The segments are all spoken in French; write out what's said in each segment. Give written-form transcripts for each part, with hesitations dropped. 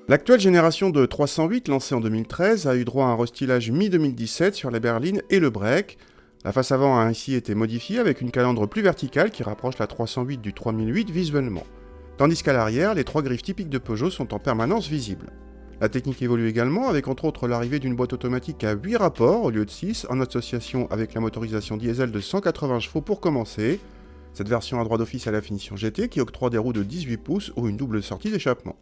L'actuelle génération de 308, lancée en 2013, a eu droit à un restylage mi-2017 sur la berline et le break. La face avant a ainsi été modifiée avec une calandre plus verticale qui rapproche la 308 du 3008 visuellement. Tandis qu'à l'arrière, les trois griffes typiques de Peugeot sont en permanence visibles. La technique évolue également avec entre autres l'arrivée d'une boîte automatique à 8 rapports au lieu de 6 en association avec la motorisation diesel de 180 chevaux pour commencer. Cette version a droit d'office à la finition GT qui octroie des roues de 18 pouces ou une double sortie d'échappement.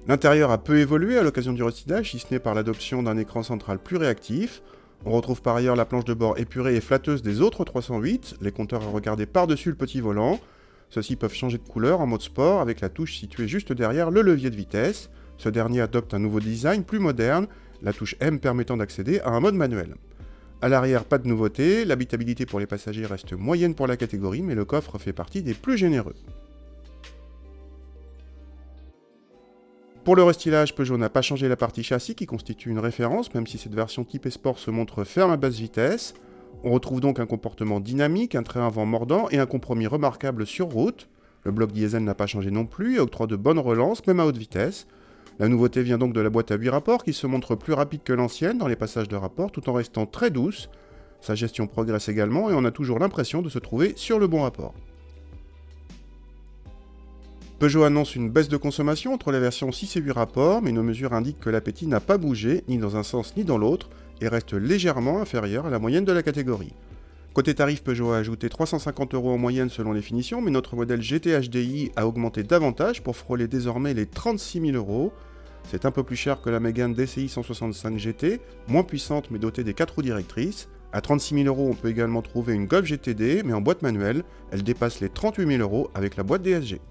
L'intérieur a peu évolué à l'occasion du restylage, si ce n'est par l'adoption d'un écran central plus réactif. On retrouve par ailleurs la planche de bord épurée et flatteuse des autres 308, les compteurs à regarder par-dessus le petit volant. Ceux-ci peuvent changer de couleur en mode sport avec la touche située juste derrière le levier de vitesse. Ce dernier adopte un nouveau design plus moderne, la touche M permettant d'accéder à un mode manuel. À l'arrière, pas de nouveauté, l'habitabilité pour les passagers reste moyenne pour la catégorie, mais le coffre fait partie des plus généreux. Pour le restylage, Peugeot n'a pas changé la partie châssis qui constitue une référence, même si cette version type Sport se montre ferme à basse vitesse. On retrouve donc un comportement dynamique, un train avant mordant et un compromis remarquable sur route. Le bloc diesel n'a pas changé non plus et octroie de bonnes relances, même à haute vitesse. La nouveauté vient donc de la boîte à 8 rapports qui se montre plus rapide que l'ancienne dans les passages de rapport tout en restant très douce. Sa gestion progresse également et on a toujours l'impression de se trouver sur le bon rapport. Peugeot annonce une baisse de consommation entre la version 6 et 8 rapports, mais nos mesures indiquent que l'appétit n'a pas bougé, ni dans un sens ni dans l'autre, et reste légèrement inférieur à la moyenne de la catégorie. Côté tarif, Peugeot a ajouté 350 € en moyenne selon les finitions, mais notre modèle GT HDI a augmenté davantage pour frôler désormais les 36 000 €. C'est un peu plus cher que la Mégane DCI 165 GT, moins puissante mais dotée des 4 roues directrices. À 36 000 €, on peut également trouver une Golf GTD, mais en boîte manuelle, elle dépasse les 38 000 € avec la boîte DSG.